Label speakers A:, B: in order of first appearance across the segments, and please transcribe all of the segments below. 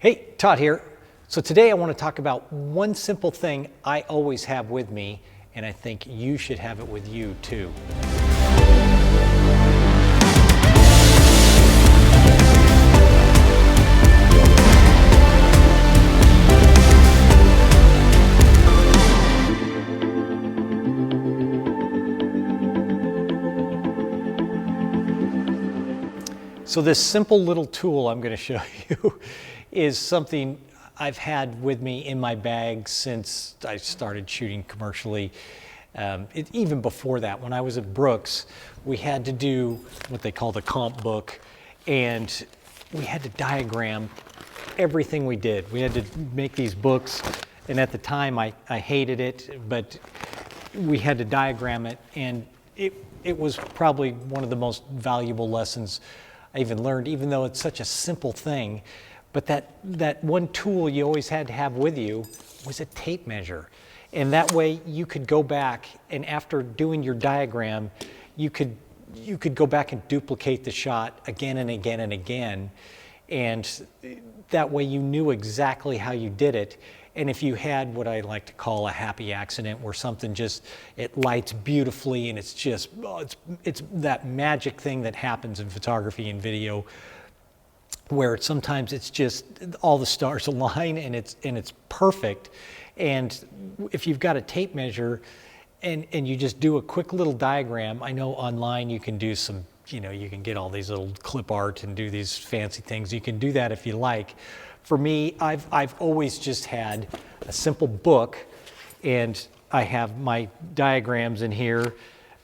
A: Hey, Todd here. So today I want to talk about one simple thing I always have with me, and I think you should have it with you too. So this simple little tool I'm going to show you is something I've had with me in my bag since I started shooting commercially. Even before that, when I was at Brooks, we had to do what they call the comp book, and we had to diagram everything we did. We had to make these books, and at the time I hated it, but we had to diagram it, and it was probably one of the most valuable lessons I even learned, even though it's such a simple thing. But that one tool you always had to have with you was a tape measure. And that way you could go back, and after doing your diagram, you could go back and duplicate the shot again and again and again. And that way you knew exactly how you did it. And if you had what I like to call a happy accident, where something just, it lights beautifully and it's just, it's that magic thing that happens in photography and video, where sometimes it's just all the stars align and it's perfect. And if you've got a tape measure and you just do a quick little diagram, I know online you can do some, you can get all these little clip art and do these fancy things. You can do that if you like. For me, I've always just had a simple book, and I have my diagrams in here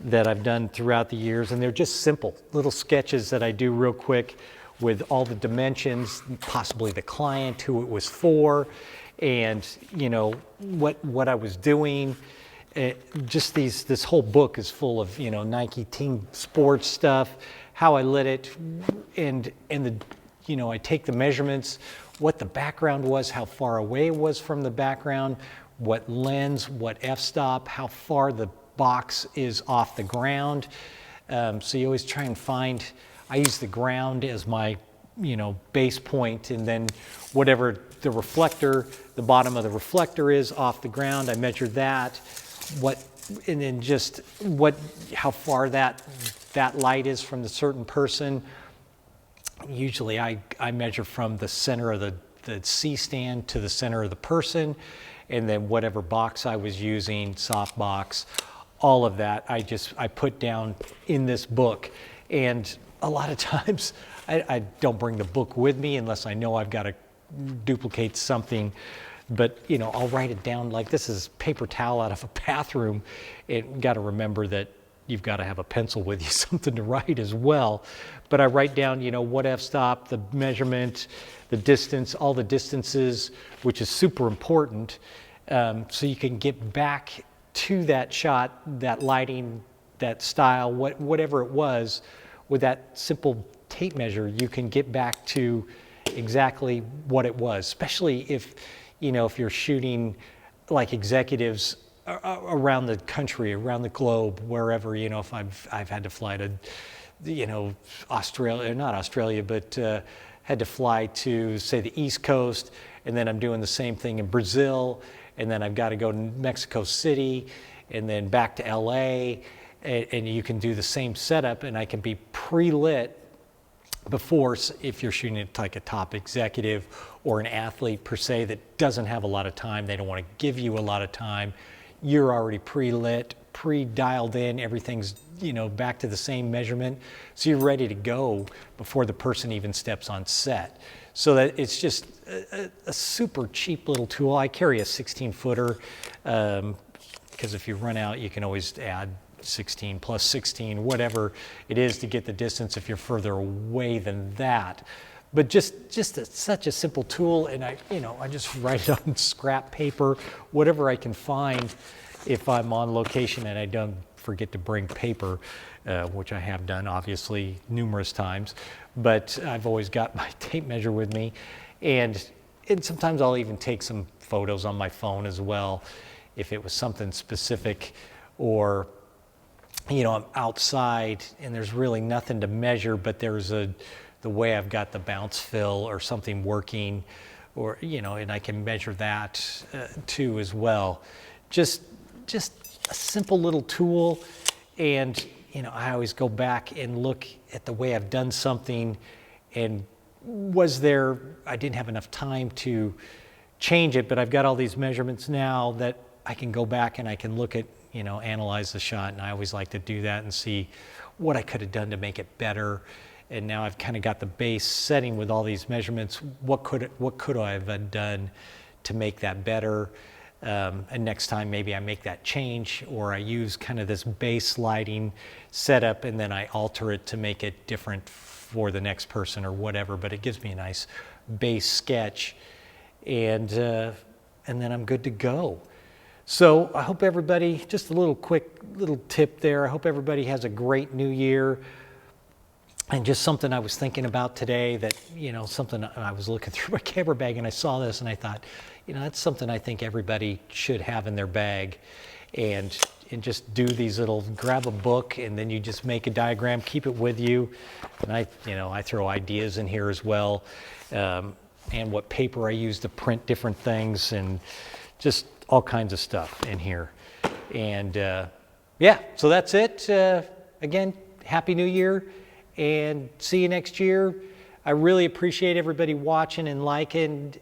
A: that I've done throughout the years, and they're just simple little sketches that I do real quick with all the dimensions, possibly the client, who it was for, and what I was doing. Just this whole book is full of Nike team sports stuff, how I lit it, and I take the measurements, what the background was, how far away it was from the background, what lens, what f-stop, how far the box is off the ground. So you always try and find, I use the ground as my base point, and then whatever the reflector, the bottom of the reflector is off the ground, I measure that, and then just how far that light is from the certain person. Usually I measure from the center of the C-stand to the center of the person, and then whatever box I was using, soft box, all of that, I put down in this book. And a lot of times I don't bring the book with me unless I know I've got to duplicate something. But I'll write it down. Like, this is paper towel out of a bathroom. And got to remember that you've got to have a pencil with you, something to write as well. But I write down, what f-stop, the measurement, the distance, all the distances, which is super important. So you can get back to that shot, that lighting, that style, whatever it was. With that simple tape measure, you can get back to exactly what it was, especially if you're shooting like executives around the country, around the globe, wherever, if I've had to fly to, Australia, not Australia, but had to fly to, say, the East Coast, and then I'm doing the same thing in Brazil, and then I've got to go to Mexico City, and then back to LA, and you can do the same setup, and I can be pre-lit before, if you're shooting it like a top executive or an athlete per se that doesn't have a lot of time, they don't want to give you a lot of time. You're already pre-lit, pre-dialed in, everything's back to the same measurement, so you're ready to go before the person even steps on set. So that it's just a super cheap little tool. I carry a 16-footer because if you run out, you can always add 16 plus 16, whatever it is to get the distance if you're further away than that. But such a simple tool, and I just write it on scrap paper, whatever I can find if I'm on location and I don't forget to bring paper, which I have done obviously numerous times. But I've always got my tape measure with me, and sometimes I'll even take some photos on my phone as well, if it was something specific, or I'm outside and there's really nothing to measure, but there's the way I've got the bounce fill or something working, or, you know, and I can measure that too as well. Just a simple little tool. And, you know, I always go back and look at the way I've done something, and I didn't have enough time to change it, but I've got all these measurements now that I can go back and I can look at, you know, analyze the shot. And I always like to do that and see what I could have done to make it better. And now I've kind of got the base setting with all these measurements. What could I have done to make that better? And next time maybe I make that change, or I use kind of this base lighting setup and then I alter it to make it different for the next person or whatever. But it gives me a nice base sketch, and then I'm good to go. So I hope everybody, just a quick little tip there, I hope everybody has a great new year. And just something I was thinking about today that, you know, something I was looking through my camera bag and I saw this and I thought, you know, that's something I think everybody should have in their bag. And just do these grab a book and then you just make a diagram, keep it with you. And I throw ideas in here as well. And what paper I use to print different things, and just all kinds of stuff in here. And yeah, so that's it. Again, Happy New Year. And see you next year. I really appreciate everybody watching and liking.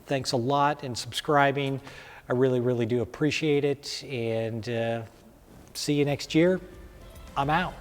A: Thanks a lot, and subscribing. I really, really do appreciate it. And see you next year. I'm out.